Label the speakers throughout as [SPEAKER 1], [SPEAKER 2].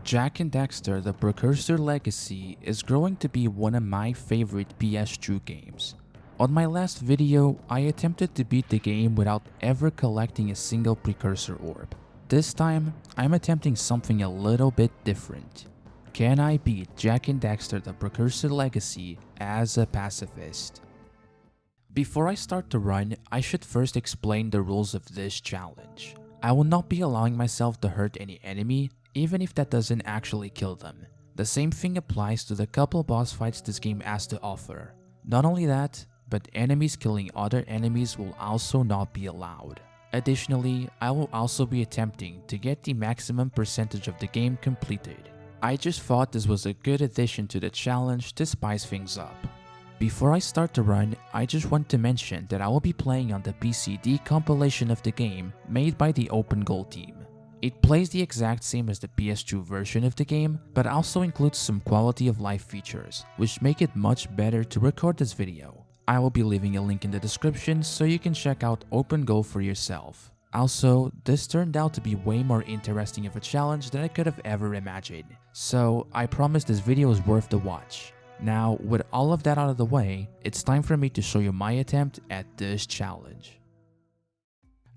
[SPEAKER 1] Jak and Daxter the Precursor Legacy is growing to be one of my favorite PS2 games. On my last video, I attempted to beat the game without ever collecting a single Precursor orb. This time, I'm attempting something a little bit different. Can I beat Jak and Daxter the Precursor Legacy as a pacifist? Before I start the run, I should first explain the rules of this challenge. I will not be allowing myself to hurt any enemy, even if that doesn't actually kill them. The same thing applies to the couple boss fights this game has to offer. Not only that, but enemies killing other enemies will also not be allowed. Additionally, I will also be attempting to get the maximum percentage of the game completed. I just thought this was a good addition to the challenge to spice things up. Before I start the run, I just want to mention that I will be playing on the PCD compilation of the game made by the Open Goal team. It plays the exact same as the PS2 version of the game, but also includes some quality of life features, which make it much better to record this video. I will be leaving a link in the description so you can check out Open Goal for yourself. Also, this turned out to be way more interesting of a challenge than I could have ever imagined, so I promise this video is worth the watch. Now, with all of that out of the way, it's time for me to show you my attempt at this challenge.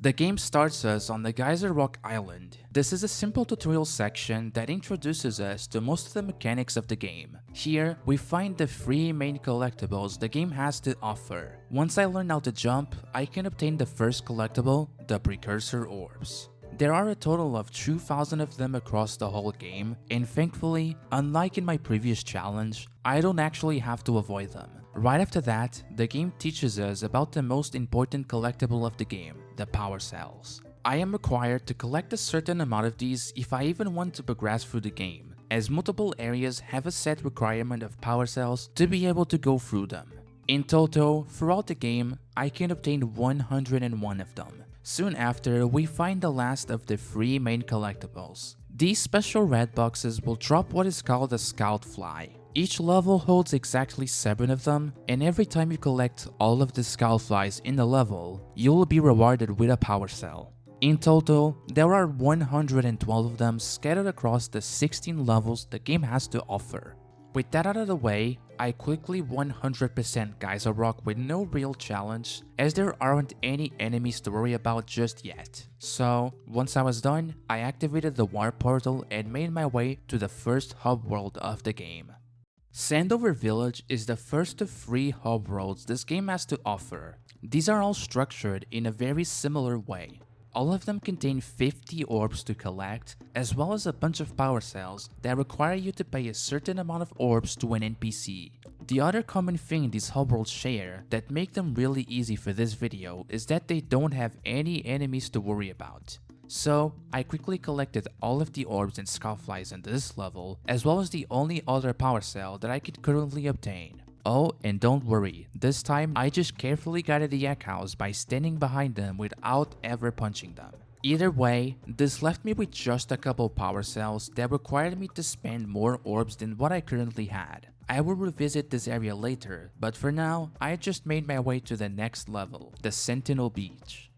[SPEAKER 1] The game starts us on the Geyser Rock island. This is a simple tutorial section that introduces us to most of the mechanics of the game. Here, we find the 3 main collectibles the game has to offer. Once I learn how to jump, I can obtain the first collectible, the Precursor Orbs. There are a total of 2,000 of them across the whole game, and thankfully, unlike in my previous challenge, I don't actually have to avoid them. Right after that, the game teaches us about the most important collectible of the game, the power cells. I am required to collect a certain amount of these if I even want to progress through the game, as multiple areas have a set requirement of power cells to be able to go through them. In total, throughout the game, I can obtain 101 of them. Soon after, we find the last of the 3 main collectibles. These special red boxes will drop what is called a Scout Fly. Each level holds exactly 7 of them, and every time you collect all of the Scout Flies in the level, you will be rewarded with a power cell. In total, there are 112 of them scattered across the 16 levels the game has to offer. With that out of the way, I quickly 100% Geyser Rock with no real challenge, as there aren't any enemies to worry about just yet. So, once I was done, I activated the warp portal and made my way to the first hub world of the game. Sandover Village is the first of 3 hub worlds this game has to offer. These are all structured in a very similar way. All of them contain 50 orbs to collect, as well as a bunch of power cells that require you to pay a certain amount of orbs to an NPC. The other common thing these hub worlds share that make them really easy for this video is that they don't have any enemies to worry about. So, I quickly collected all of the orbs and Scoutflies in this level, as well as the only other power cell that I could currently obtain. Oh, and don't worry, this time I just carefully guided the Yak House by standing behind them without ever punching them. Either way, this left me with just a couple power cells that required me to spend more orbs than what I currently had. I will revisit this area later, but for now, I just made my way to the next level, the Sentinel Beach.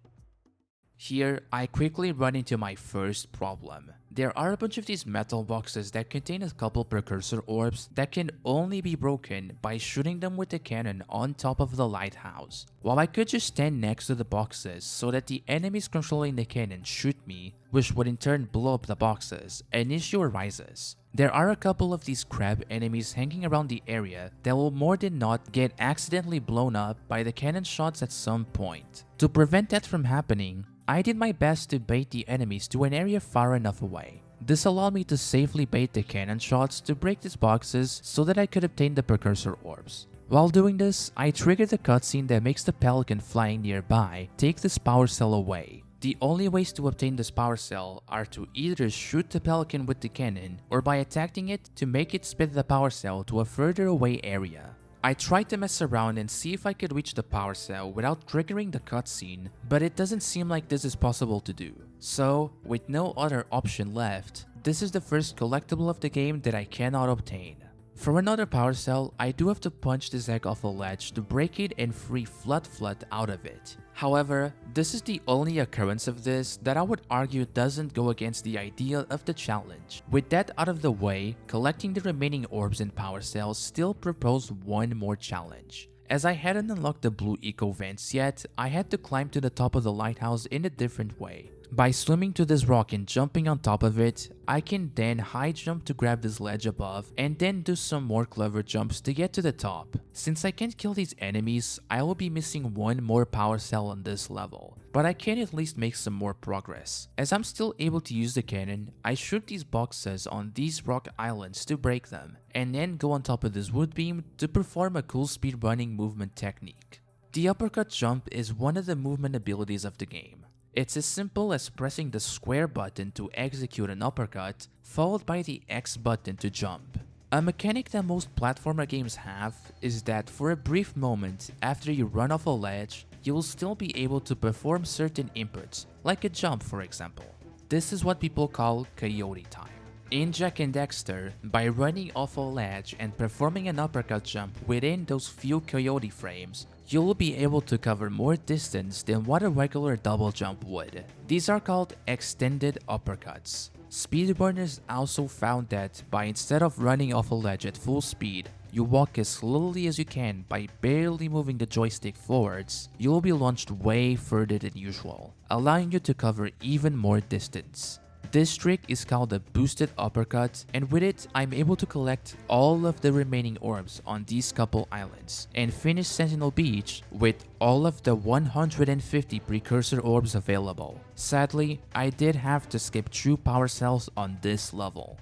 [SPEAKER 1] Here, I quickly run into my first problem. There are a bunch of these metal boxes that contain a couple Precursor orbs that can only be broken by shooting them with a cannon on top of the lighthouse. While I could just stand next to the boxes so that the enemies controlling the cannon shoot me, which would in turn blow up the boxes, an issue arises. There are a couple of these crab enemies hanging around the area that will more than not get accidentally blown up by the cannon shots at some point. To prevent that from happening, I did my best to bait the enemies to an area far enough away. This allowed me to safely bait the cannon shots to break these boxes so that I could obtain the Precursor orbs. While doing this, I triggered the cutscene that makes the pelican flying nearby take this power cell away. The only ways to obtain this power cell are to either shoot the pelican with the cannon or by attacking it to make it spit the power cell to a further away area. I tried to mess around and see if I could reach the power cell without triggering the cutscene, but it doesn't seem like this is possible to do. So, with no other option left, this is the first collectible of the game that I cannot obtain. For another power cell, I do have to punch this egg off a ledge to break it and free Flood out of it. However, this is the only occurrence of this that I would argue doesn't go against the idea of the challenge. With that out of the way, collecting the remaining orbs and power cells still proposed one more challenge. As I hadn't unlocked the blue eco vents yet, I had to climb to the top of the lighthouse in a different way. By swimming to this rock and jumping on top of it, I can then high jump to grab this ledge above and then do some more clever jumps to get to the top. Since I can't kill these enemies, I will be missing one more power cell on this level, but I can at least make some more progress. As I'm still able to use the cannon, I shoot these boxes on these rock islands to break them, and then go on top of this wood beam to perform a cool speedrunning movement technique. The uppercut jump is one of the movement abilities of the game. It's as simple as pressing the square button to execute an uppercut, followed by the X button to jump. A mechanic that most platformer games have is that for a brief moment after you run off a ledge, you will still be able to perform certain inputs, like a jump for example. This is what people call coyote time. In Jak and Daxter, by running off a ledge and performing an uppercut jump within those few coyote frames, you will be able to cover more distance than what a regular double jump would. These are called extended uppercuts. Speedrunners also found that by instead of running off a ledge at full speed, you walk as slowly as you can by barely moving the joystick forwards, you will be launched way further than usual, allowing you to cover even more distance. This trick is called a boosted uppercut, and with it, I'm able to collect all of the remaining orbs on these couple islands and finish Sentinel Beach with all of the 150 precursor orbs available. Sadly, I did have to skip 2 power cells on this level.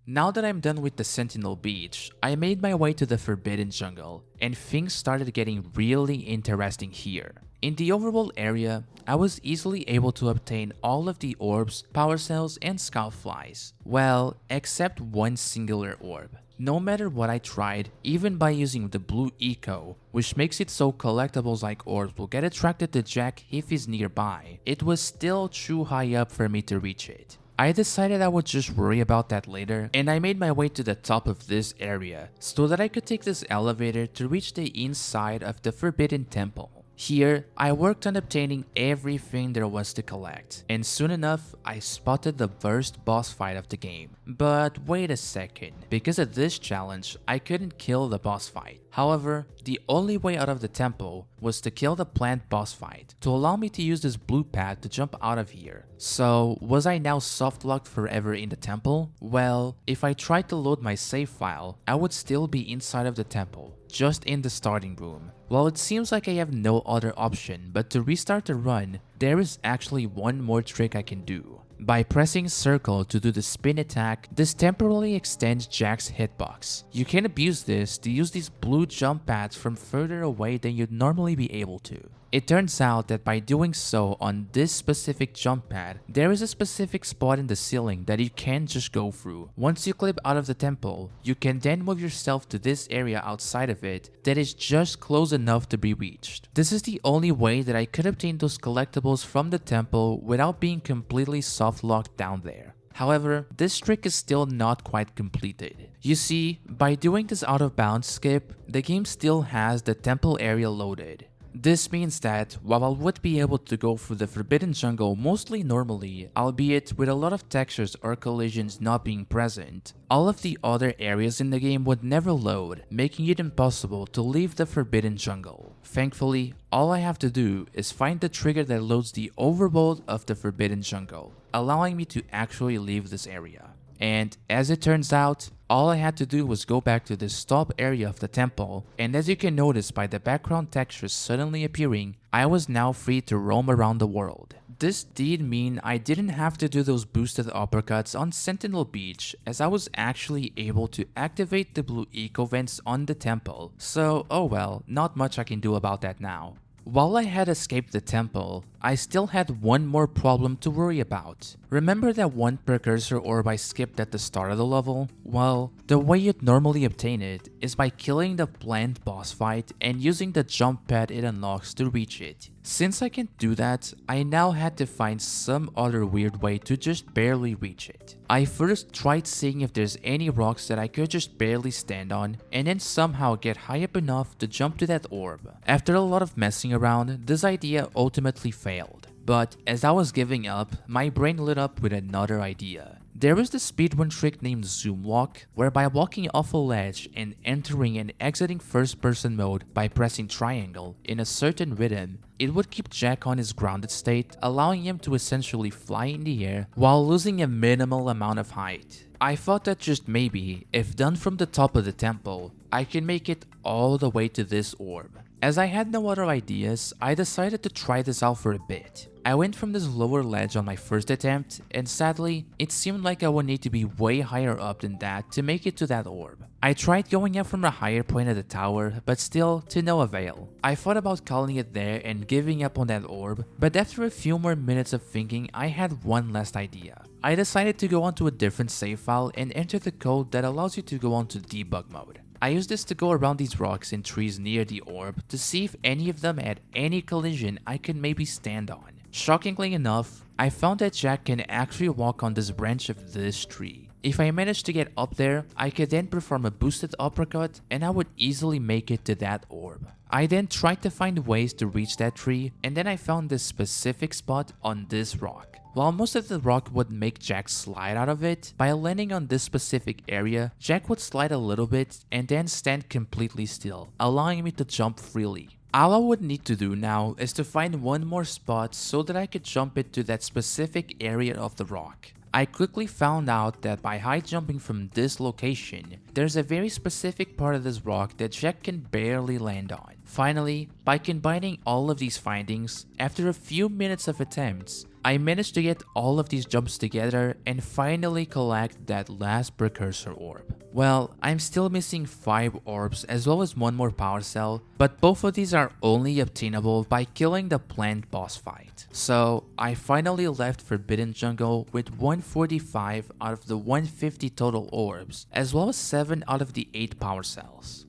[SPEAKER 1] Now that I'm done with the Sentinel Beach, I made my way to the Forbidden Jungle, and things started getting really interesting here. In the overworld area, I was easily able to obtain all of the orbs, power cells, and scout flies. Well, except one singular orb. No matter what I tried, even by using the blue eco, which makes it so collectibles like orbs will get attracted to Jak if he's nearby, it was still too high up for me to reach it. I decided I would just worry about that later, and I made my way to the top of this area so that I could take this elevator to reach the inside of the Forbidden Temple. Here, I worked on obtaining everything there was to collect, and soon enough, I spotted the first boss fight of the game. But wait a second, because of this challenge, I couldn't kill the boss fight. However, the only way out of the temple was to kill the plant boss fight to allow me to use this blue pad to jump out of here. So, was I now soft-locked forever in the temple? Well, if I tried to load my save file, I would still be inside of the temple, just in the starting room. While it seems like I have no other option but to restart the run, there is actually one more trick I can do. By pressing circle to do the spin attack, this temporarily extends Jak's hitbox. You can abuse this to use these blue jump pads from further away than you'd normally be able to. It turns out that by doing so on this specific jump pad, there is a specific spot in the ceiling that you can't just go through. Once you clip out of the temple, you can then move yourself to this area outside of it that is just close enough to be reached. This is the only way that I could obtain those collectibles from the temple without being completely soft-locked down there. However, this trick is still not quite completed. You see, by doing this out of bounds skip, the game still has the temple area loaded. This means that while I would be able to go through the Forbidden Jungle mostly normally, albeit with a lot of textures or collisions not being present, all of the other areas in the game would never load, making it impossible to leave the Forbidden Jungle. Thankfully, all I have to do is find the trigger that loads the overworld of the Forbidden Jungle, allowing me to actually leave this area. And as it turns out, all I had to do was go back to the stop area of the temple, and as you can notice by the background textures suddenly appearing, I was now free to roam around the world. This did mean I didn't have to do those boosted uppercuts on Sentinel Beach, as I was actually able to activate the blue eco vents on the temple, so oh well, not much I can do about that now. While I had escaped the temple, I still had one more problem to worry about. Remember that one precursor orb I skipped at the start of the level? Well, the way you'd normally obtain it is by killing the planned boss fight and using the jump pad it unlocks to reach it. Since I can't do that, I now had to find some other weird way to just barely reach it. I first tried seeing if there's any rocks that I could just barely stand on, and then somehow get high up enough to jump to that orb. After a lot of messing around, this idea ultimately failed. But as I was giving up, my brain lit up with another idea. There is this speedrun trick named Zoom Walk, whereby walking off a ledge and entering and exiting first person mode by pressing triangle in a certain rhythm, it would keep Jak on his grounded state, allowing him to essentially fly in the air while losing a minimal amount of height. I thought that just maybe, if done from the top of the temple, I can make it all the way to this orb. As I had no other ideas, I decided to try this out for a bit. I went from this lower ledge on my first attempt, and sadly, it seemed like I would need to be way higher up than that to make it to that orb. I tried going up from a higher point of the tower, but still to no avail. I thought about calling it there and giving up on that orb, but after a few more minutes of thinking, I had one last idea. I decided to go onto a different save file and enter the code that allows you to go onto debug mode. I used this to go around these rocks and trees near the orb to see if any of them had any collision I could maybe stand on. Shockingly enough, I found that Jak can actually walk on this branch of this tree. If I managed to get up there, I could then perform a boosted uppercut and I would easily make it to that orb. I then tried to find ways to reach that tree, and then I found this specific spot on this rock. While most of the rock would make Jak slide out of it, by landing on this specific area, Jak would slide a little bit and then stand completely still, allowing me to jump freely. All I would need to do now is to find one more spot so that I could jump it to that specific area of the rock. I quickly found out that by high jumping from this location, there's a very specific part of this rock that Jak can barely land on. Finally, by combining all of these findings, after a few minutes of attempts, I managed to get all of these jumps together and finally collect that last precursor orb. Well, I'm still missing 5 orbs as well as one more power cell, but both of these are only obtainable by killing the planned boss fight. So I finally left Forbidden Jungle with 145 out of the 150 total orbs, as well as 7 out of the 8 power cells.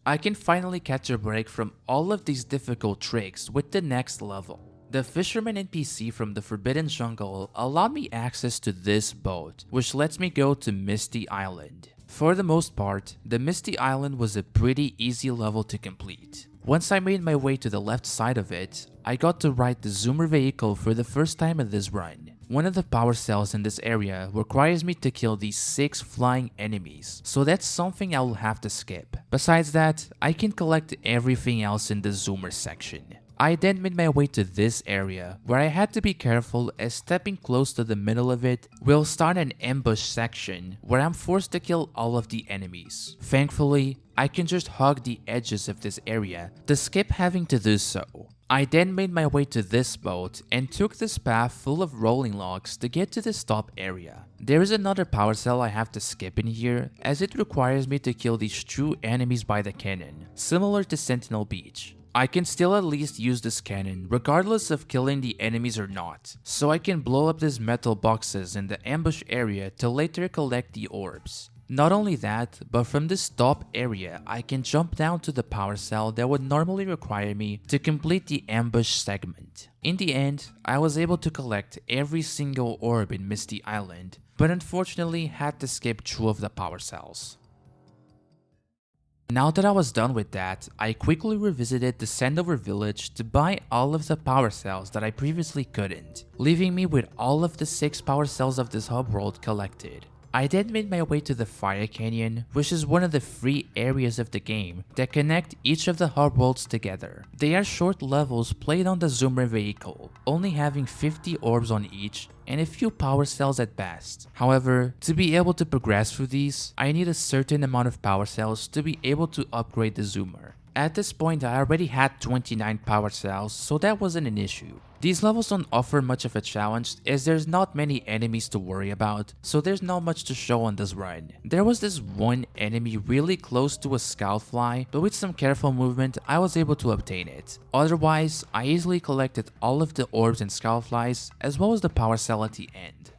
[SPEAKER 1] I can finally catch a break from all of these difficult tricks with the next level. The Fisherman NPC from the Forbidden Jungle allowed me access to this boat, which lets me go to Misty Island. For the most part, the Misty Island was a pretty easy level to complete. Once I made my way to the left side of it, I got to ride the Zoomer vehicle for the first time in this run. One of the power cells in this area requires me to kill these 6 flying enemies, so that's something I will have to skip. Besides that, I can collect everything else in the Zoomer section. I then made my way to this area, where I had to be careful as stepping close to the middle of it will start an ambush section where I'm forced to kill all of the enemies. Thankfully, I can just hug the edges of this area to skip having to do so. I then made my way to this boat and took this path full of rolling logs to get to this top area. There is another power cell I have to skip in here, as it requires me to kill these true enemies by the cannon, similar to Sentinel Beach. I can still at least use this cannon regardless of killing the enemies or not, so I can blow up these metal boxes in the ambush area to later collect the orbs. Not only that, but from this top area, I can jump down to the power cell that would normally require me to complete the ambush segment. In the end, I was able to collect every single orb in Misty Island, but unfortunately had to skip 2 of the power cells. Now that I was done with that, I quickly revisited the Sandover Village to buy all of the power cells that I previously couldn't, leaving me with all of the 6 power cells of this hub world collected. I then made my way to the Fire Canyon, which is one of the 3 areas of the game that connect each of the hub worlds together. They are short levels played on the Zoomer vehicle, only having 50 orbs on each and a few power cells at best. However, to be able to progress through these, I need a certain amount of power cells to be able to upgrade the Zoomer. At this point, I already had 29 power cells, so that wasn't an issue. These levels don't offer much of a challenge as there's not many enemies to worry about, so there's not much to show on this run. There was this one enemy really close to a scoutfly, but with some careful movement I was able to obtain it. Otherwise, I easily collected all of the orbs and scoutflies as well as the power cell at the end.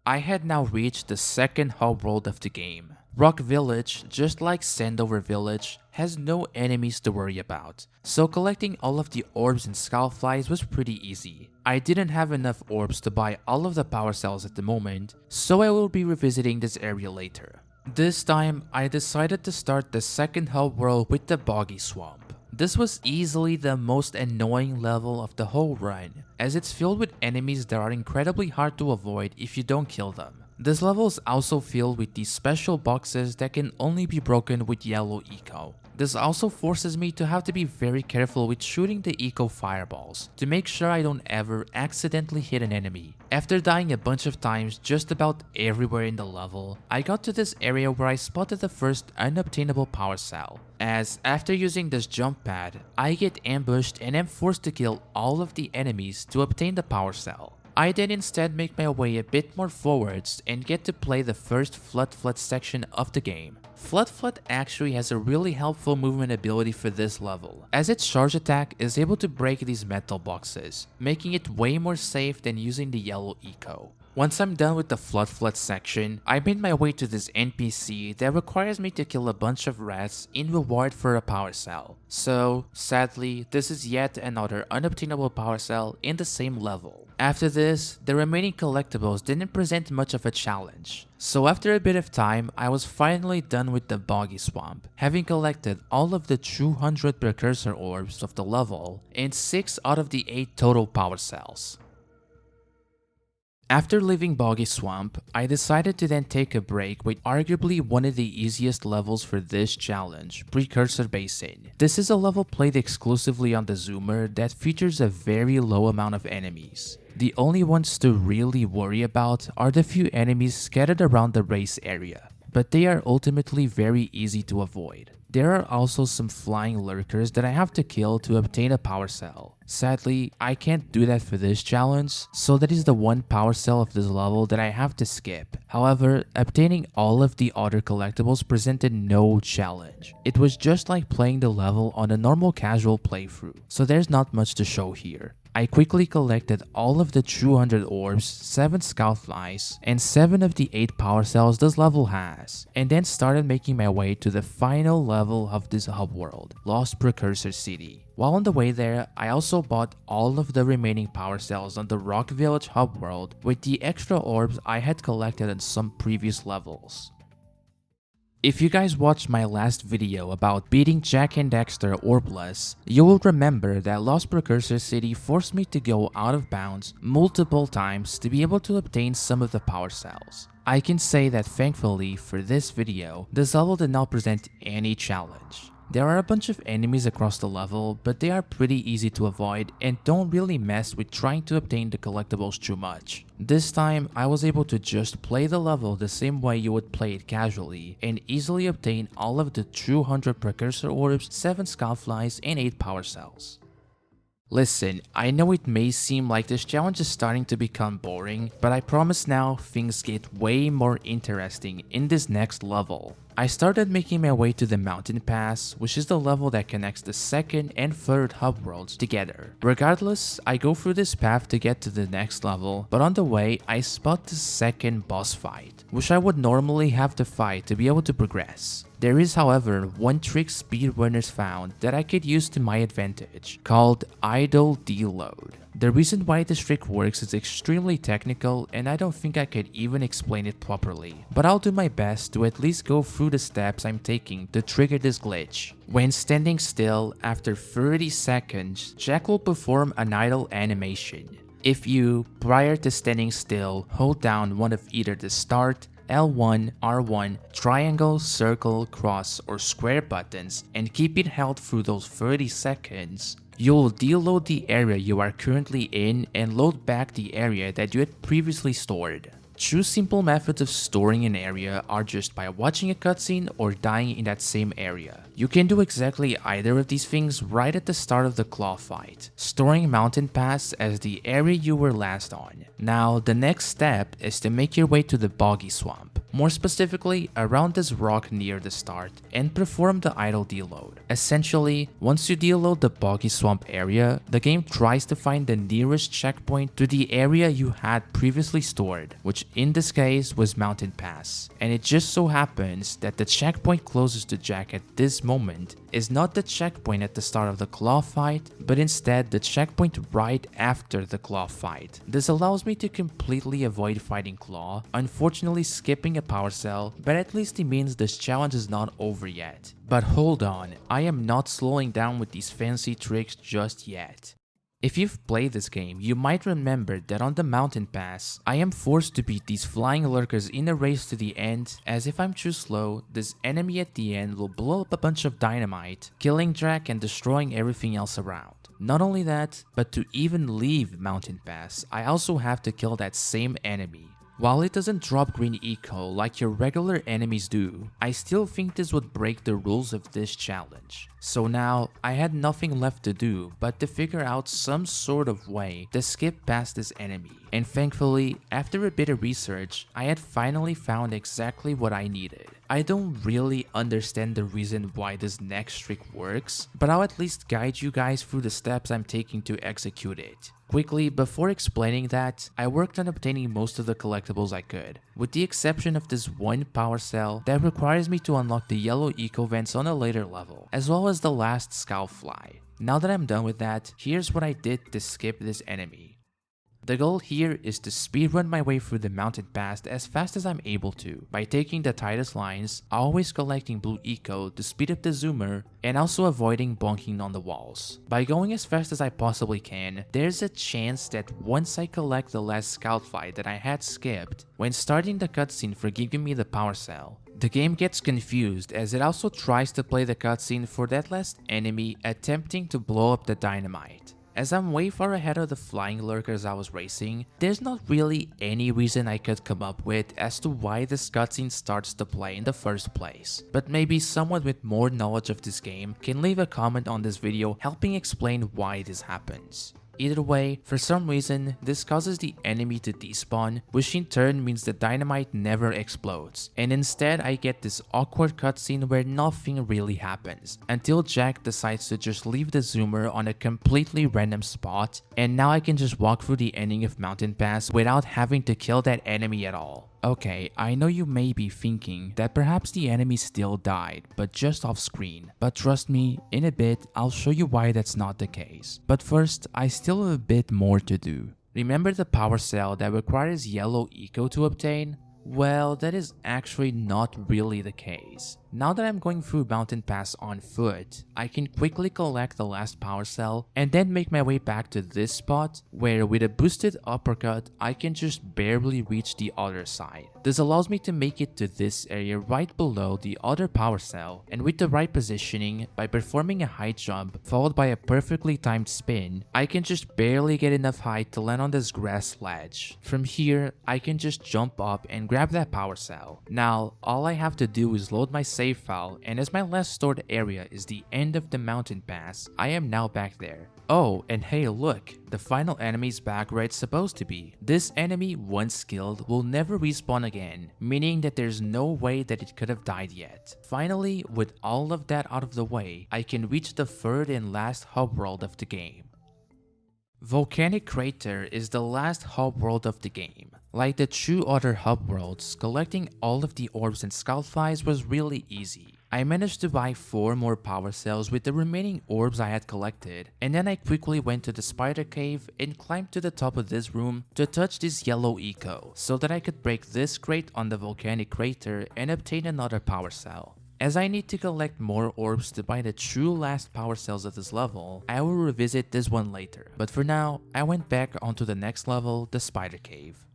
[SPEAKER 1] I had now reached the second hub world of the game. Rock Village, just like Sandover Village, has no enemies to worry about, so collecting all of the orbs and scoutflies was pretty easy. I didn't have enough orbs to buy all of the power cells at the moment, so I will be revisiting this area later. This time, I decided to start the second hub world with the Boggy Swamp. This was easily the most annoying level of the whole run, as it's filled with enemies that are incredibly hard to avoid if you don't kill them. This level is also filled with these special boxes that can only be broken with yellow eco. This also forces me to have to be very careful with shooting the eco fireballs to make sure I don't ever accidentally hit an enemy. After dying a bunch of times just about everywhere in the level, I got to this area where I spotted the first unobtainable power cell. As after using this jump pad, I get ambushed and am forced to kill all of the enemies to obtain the power cell. I then instead make my way a bit more forwards and get to play the first Flood section of the game. Flood actually has a really helpful movement ability for this level, as its charge attack is able to break these metal boxes, making it way more safe than using the yellow eco. Once I'm done with the Flood section, I made my way to this NPC that requires me to kill a bunch of rats in reward for a power cell. So, sadly, this is yet another unobtainable power cell in the same level. After this, the remaining collectibles didn't present much of a challenge. So after a bit of time, I was finally done with the Boggy Swamp, having collected all of the 200 Precursor orbs of the level and 6 out of the 8 total power cells. After leaving Boggy Swamp, I decided to then take a break with arguably one of the easiest levels for this challenge, Precursor Basin. This is a level played exclusively on the zoomer that features a very low amount of enemies. The only ones to really worry about are the few enemies scattered around the race area, but they are ultimately very easy to avoid. There are also some flying lurkers that I have to kill to obtain a power cell. Sadly, I can't do that for this challenge, so that is the one power cell of this level that I have to skip. However, obtaining all of the other collectibles presented no challenge. It was just like playing the level on a normal casual playthrough, so there's not much to show here. I quickly collected all of the 200 orbs, 7 scoutflies, and 7 of the 8 power cells this level has, and then started making my way to the final level of this hub world, Lost Precursor City. While on the way there, I also bought all of the remaining power cells on the Rock Village hub world with the extra orbs I had collected in some previous levels. If you guys watched my last video about beating Jak and Daxter orbless, you will remember that Lost Precursor City forced me to go out of bounds multiple times to be able to obtain some of the power cells. I can say that thankfully for this video, this level did not present any challenge. There are a bunch of enemies across the level, but they are pretty easy to avoid and don't really mess with trying to obtain the collectibles too much. This time, I was able to just play the level the same way you would play it casually and easily obtain all of the 200 Precursor orbs, 7 scoutflies, and 8 power cells. Listen, I know it may seem like this challenge is starting to become boring, but I promise now things get way more interesting in this next level. I started making my way to the mountain pass, which is the level that connects the second and third hub worlds together. Regardless, I go through this path to get to the next level, but on the way I spot the second boss fight, which I would normally have to fight to be able to progress. There is, however, one trick speedrunners found that I could use to my advantage, called idle deload. The reason why this trick works is extremely technical and I don't think I could even explain it properly, but I'll do my best to at least go through the steps I'm taking to trigger this glitch. When standing still, after 30 seconds, Jak will perform an idle animation. If you, prior to standing still, hold down one of either the start, L1, R1, triangle, circle, cross, or square buttons and keep it held through those 30 seconds, you'll deload the area you are currently in and load back the area that you had previously stored. Two simple methods of storing an area are just by watching a cutscene or dying in that same area. You can do exactly either of these things right at the start of the claw fight, storing Mountain Pass as the area you were last on. Now, the next step is to make your way to the Boggy Swamp, more specifically around this rock near the start, and perform the idle deload. Essentially, once you deload the Boggy Swamp area, the game tries to find the nearest checkpoint to the area you had previously stored, which in this case was Mountain Pass. And it just so happens that the checkpoint closest to Jak at this moment is not the checkpoint at the start of the claw fight, but instead the checkpoint right after the claw fight. This allows me to completely avoid fighting Claw, unfortunately skipping a power cell, but at least it means this challenge is not over yet. But hold on, I am not slowing down with these fancy tricks just yet. If you've played this game, you might remember that on the Mountain Pass, I am forced to beat these flying lurkers in a race to the end, as if I'm too slow, this enemy at the end will blow up a bunch of dynamite, killing Jak and destroying everything else around. Not only that, but to even leave Mountain Pass, I also have to kill that same enemy. While it doesn't drop green eco like your regular enemies do, I still think this would break the rules of this challenge. So now, I had nothing left to do but to figure out some sort of way to skip past this enemy. And thankfully, after a bit of research, I had finally found exactly what I needed. I don't really understand the reason why this next trick works, but I'll at least guide you guys through the steps I'm taking to execute it. Quickly, before explaining that, I worked on obtaining most of the collectibles I could, with the exception of this one power cell that requires me to unlock the yellow eco vents on a later level, as well as the last scout fly. Now that I'm done with that, here's what I did to skip this enemy. The goal here is to speedrun my way through the Mountain Pass as fast as I'm able to, by taking the tightest lines, always collecting blue eco to speed up the zoomer, and also avoiding bonking on the walls. By going as fast as I possibly can, there's a chance that once I collect the last scout fight that I had skipped, when starting the cutscene for giving me the power cell, the game gets confused as it also tries to play the cutscene for that last enemy attempting to blow up the dynamite. As I'm way far ahead of the flying lurkers I was racing, there's not really any reason I could come up with as to why this cutscene starts to play in the first place. But maybe someone with more knowledge of this game can leave a comment on this video helping explain why this happens. Either way, for some reason, this causes the enemy to despawn, which in turn means the dynamite never explodes, and instead I get this awkward cutscene where nothing really happens, until Jak decides to just leave the zoomer on a completely random spot, and now I can just walk through the ending of Mountain Pass without having to kill that enemy at all. Okay, I know you may be thinking that perhaps the enemy still died, but just off screen. But trust me, in a bit, I'll show you why that's not the case. But first, I still have a bit more to do. Remember the power cell that requires yellow eco to obtain? Well, that is actually not really the case. Now that I'm going through Mountain Pass on foot, I can quickly collect the last power cell and then make my way back to this spot where with a boosted uppercut, I can just barely reach the other side. This allows me to make it to this area right below the other power cell, and with the right positioning, by performing a high jump followed by a perfectly timed spin, I can just barely get enough height to land on this grass ledge. From here, I can just jump up and grab that power cell. Now, all I have to do is load my save file, and as my last stored area is the end of the Mountain Pass, I am now back there. Oh, and hey look, the final enemy is back where it's supposed to be. This enemy, once killed, will never respawn again, meaning that there's no way that it could have died yet. Finally, with all of that out of the way, I can reach the third and last hub world of the game. Volcanic Crater is the last hub world of the game. Like the two other hub worlds, collecting all of the orbs and scout flies was really easy. I managed to buy 4 more power cells with the remaining orbs I had collected, and then I quickly went to the spider cave and climbed to the top of this room to touch this yellow eco, so that I could break this crate on the Volcanic Crater and obtain another power cell. As I need to collect more orbs to buy the true last power cells of this level, I will revisit this one later, but for now, I went back onto the next level, the spider cave.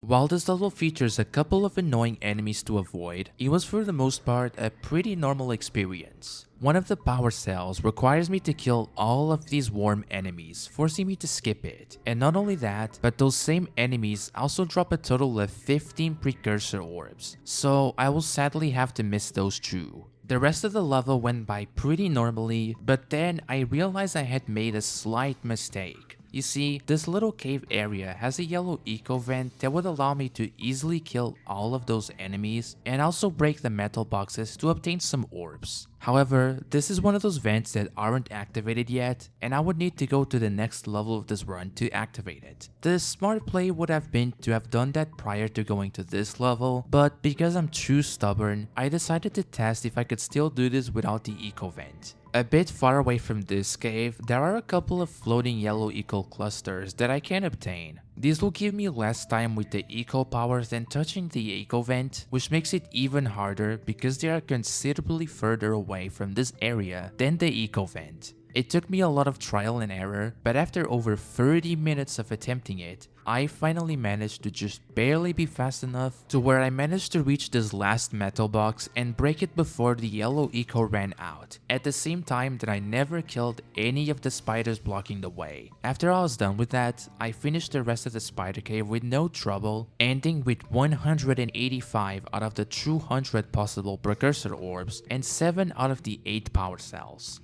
[SPEAKER 1] While this level features a couple of annoying enemies to avoid, it was for the most part a pretty normal experience. One of the power cells requires me to kill all of these warm enemies, forcing me to skip it. And not only that, but those same enemies also drop a total of 15 precursor orbs, so I will sadly have to miss those too. The rest of the level went by pretty normally, but then I realized I had made a slight mistake. You see, this little cave area has a yellow eco vent that would allow me to easily kill all of those enemies and also break the metal boxes to obtain some orbs. However, this is one of those vents that aren't activated yet, and I would need to go to the next level of this run to activate it. The smart play would have been to have done that prior to going to this level, but because I'm too stubborn, I decided to test if I could still do this without the eco vent. A bit far away from this cave, there are a couple of floating yellow eco clusters that I can obtain. These will give me less time with the eco powers than touching the eco vent, which makes it even harder because they are considerably further away from this area than the eco vent. It took me a lot of trial and error, but after over 30 minutes of attempting it, I finally managed to just barely be fast enough to where I managed to reach this last metal box and break it before the yellow eco ran out, at the same time that I never killed any of the spiders blocking the way. After I was done with that, I finished the rest of the spider cave with no trouble, ending with 185 out of the 200 possible precursor orbs and 7 out of the 8 power cells.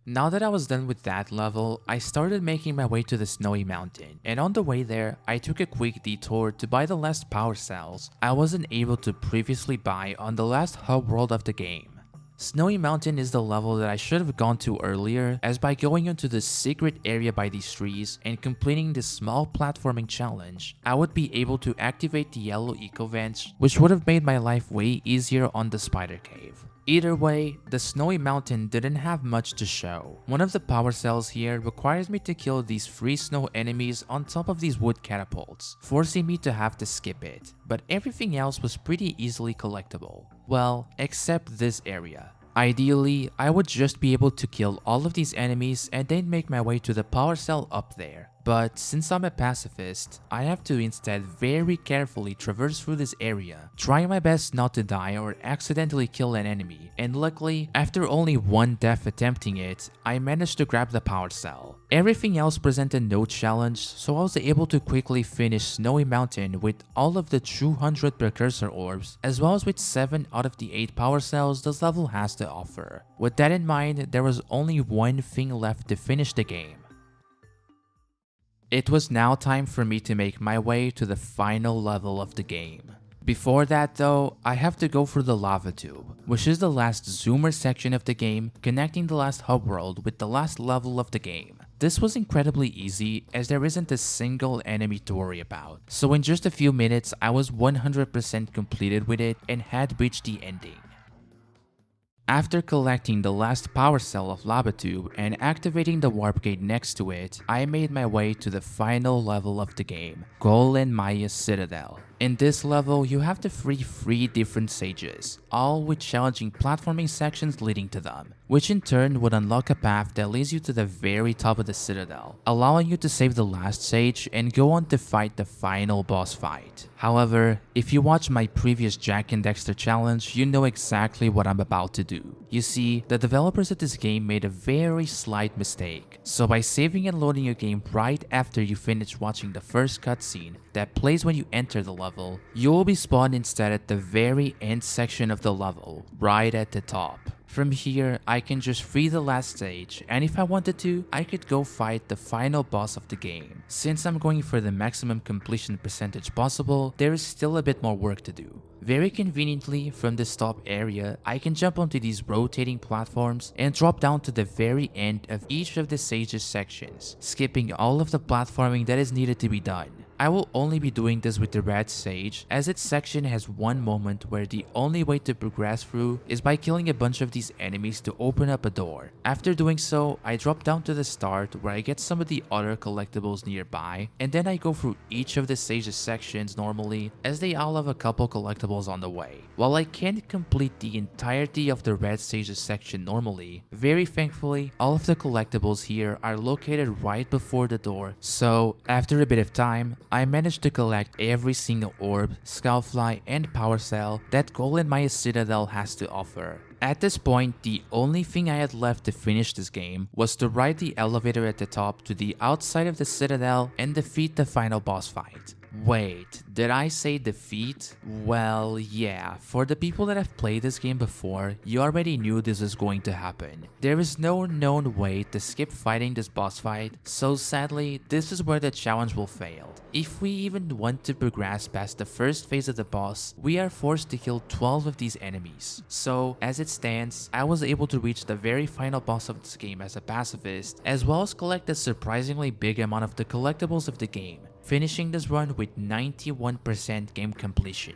[SPEAKER 1] Now that I was done with that level, I started making my way to the snowy mountain, and on the way there, I took a quick detour to buy the last power cells I wasn't able to previously buy on the last hub world of the game. Snowy Mountain is the level that I should have gone to earlier, as by going into the secret area by these trees and completing this small platforming challenge, I would be able to activate the yellow eco vents, which would have made my life way easier on the spider cave. Either way, the Snowy Mountain didn't have much to show. One of the power cells here requires me to kill these free snow enemies on top of these wood catapults, forcing me to have to skip it, but everything else was pretty easily collectible. Well, except this area. Ideally, I would just be able to kill all of these enemies and then make my way to the power cell up there. But since I'm a pacifist, I have to instead very carefully traverse through this area, trying my best not to die or accidentally kill an enemy, and luckily, after only one death attempting it, I managed to grab the power cell. Everything else presented no challenge, so I was able to quickly finish Snowy Mountain with all of the 200 precursor orbs, as well as with 7 out of the 8 power cells this level has to offer. With that in mind, there was only one thing left to finish the game. It was now time for me to make my way to the final level of the game. Before that though, I have to go through the lava tube, which is the last zoomer section of the game, connecting the last hub world with the last level of the game. This was incredibly easy as there isn't a single enemy to worry about, so in just a few minutes I was 100% completed with it and had reached the ending. After collecting the last power cell of Lava Tube and activating the warp gate next to it, I made my way to the final level of the game, Gol and Maia's Citadel. In this level, you have to free 3 different sages, all with challenging platforming sections leading to them, which in turn would unlock a path that leads you to the very top of the Citadel, allowing you to save the last sage and go on to fight the final boss fight. However, if you watch my previous Jak and Daxter challenge, you know exactly what I'm about to do. You see, the developers of this game made a very slight mistake, so by saving and loading your game right after you finish watching the first cutscene that plays when you enter the level, you will be spawned instead at the very end section of the level, right at the top. From here, I can just free the last stage, and if I wanted to, I could go fight the final boss of the game. Since I'm going for the maximum completion percentage possible, there is still a bit more work to do. Very conveniently, from this top area, I can jump onto these rotating platforms and drop down to the very end of each of the sage's sections, skipping all of the platforming that is needed to be done. I will only be doing this with the red sage, as its section has one moment where the only way to progress through is by killing a bunch of these enemies to open up a door. After doing so, I drop down to the start where I get some of the other collectibles nearby, and then I go through each of the sage's sections normally, as they all have a couple collectibles on the way. While I can't complete the entirety of the red sage's section normally, very thankfully, all of the collectibles here are located right before the door, so after a bit of time, I managed to collect every single orb, skullfly, and power cell that Golden Maia Citadel has to offer. At this point, the only thing I had left to finish this game was to ride the elevator at the top to the outside of the Citadel and defeat the final boss fight. Wait, did I say defeat? Well, yeah, for the people that have played this game before, you already knew this was going to happen. There is no known way to skip fighting this boss fight, so sadly, this is where the challenge will fail. If we even want to progress past the first phase of the boss, we are forced to kill 12 of these enemies. So, as it stands, I was able to reach the very final boss of this game as a pacifist, as well as collect a surprisingly big amount of the collectibles of the game, finishing this run with 91% game completion.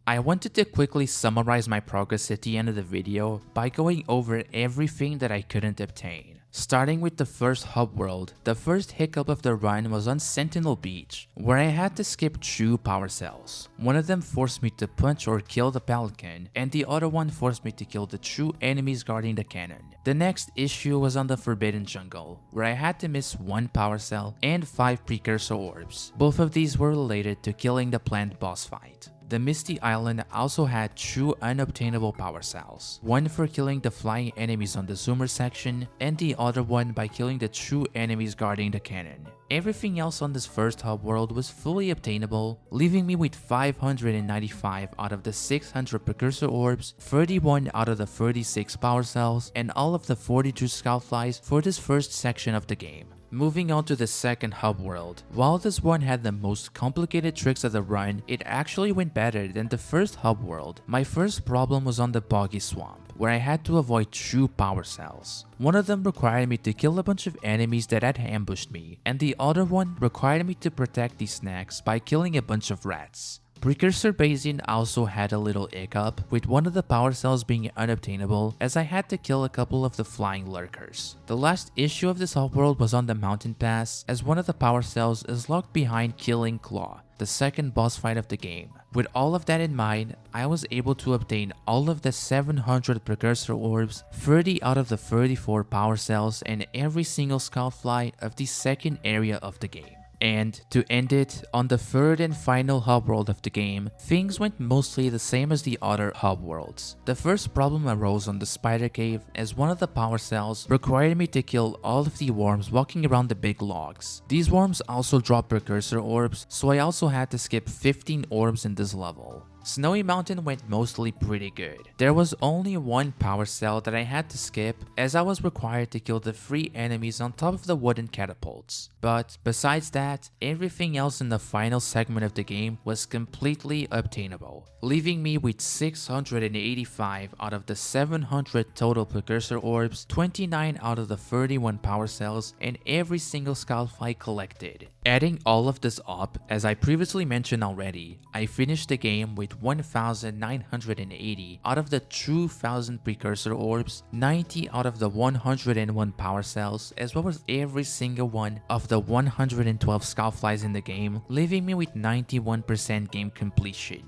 [SPEAKER 1] I wanted to quickly summarize my progress at the end of the video by going over everything that I couldn't obtain. Starting with the first hub world, the first hiccup of the run was on Sentinel Beach, where I had to skip 2 power cells. One of them forced me to punch or kill the pelican, and the other one forced me to kill the 2 enemies guarding the cannon. The next issue was on the Forbidden Jungle, where I had to miss 1 power cell and 5 precursor orbs. Both of these were related to killing the planned boss fight. The Misty Island also had 2 unobtainable power cells, one for killing the flying enemies on the zoomer section, and the other one by killing the 2 enemies guarding the cannon. Everything else on this first hub world was fully obtainable, leaving me with 595 out of the 600 precursor orbs, 31 out of the 36 power cells, and all of the 42 skullflies for this first section of the game. Moving on to the second hub world. While this one had the most complicated tricks of the run, it actually went better than the first hub world. My first problem was on the Boggy Swamp, where I had to avoid 2 power cells. One of them required me to kill a bunch of enemies that had ambushed me, and the other one required me to protect these snacks by killing a bunch of rats. Precursor Basin also had a little hiccup, with one of the power cells being unobtainable as I had to kill a couple of the flying lurkers. The last issue of this hub world was on the mountain pass, as one of the power cells is locked behind Killing Claw, the second boss fight of the game. With all of that in mind, I was able to obtain all of the 700 precursor orbs, 30 out of the 34 power cells, and every single skullfly of the second area of the game. And to end it, on the third and final hub world of the game, things went mostly the same as the other hub worlds. The first problem arose on the spider cave, as one of the power cells required me to kill all of the worms walking around the big logs. These worms also drop precursor orbs, so I also had to skip 15 orbs in this level. Snowy Mountain went mostly pretty good. There was only 1 power cell that I had to skip, as I was required to kill the 3 enemies on top of the wooden catapults. But besides that, everything else in the final segment of the game was completely obtainable, leaving me with 685 out of the 700 total precursor orbs, 29 out of the 31 power cells, and every single skullfly collected. Adding all of this up, as I previously mentioned already, I finished the game with 1,980 out of the 2,000 precursor orbs, 90 out of the 101 power cells, as well as every single one of the 112 skullflies in the game, leaving me with 91% game completion.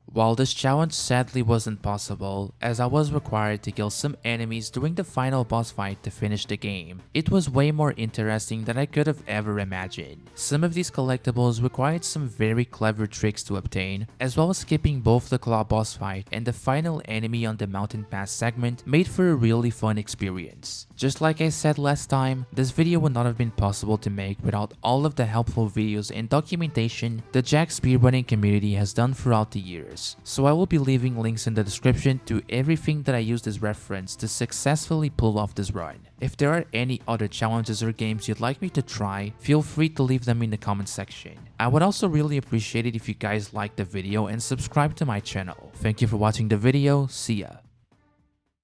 [SPEAKER 1] While this challenge sadly wasn't possible, as I was required to kill some enemies during the final boss fight to finish the game, it was way more interesting than I could have ever imagined. Some of these collectibles required some very clever tricks to obtain, as well as skipping both the claw boss fight and the final enemy on the mountain pass segment made for a really fun experience. Just like I said last time, this video would not have been possible to make without all of the helpful videos and documentation the Jak speedrunning community has done throughout the years. So I will be leaving links in the description to everything that I used as reference to successfully pull off this run. If there are any other challenges or games you'd like me to try, feel free to leave them in the comment section. I would also really appreciate it if you guys liked the video and subscribe to my channel. Thank you for watching the video, see ya.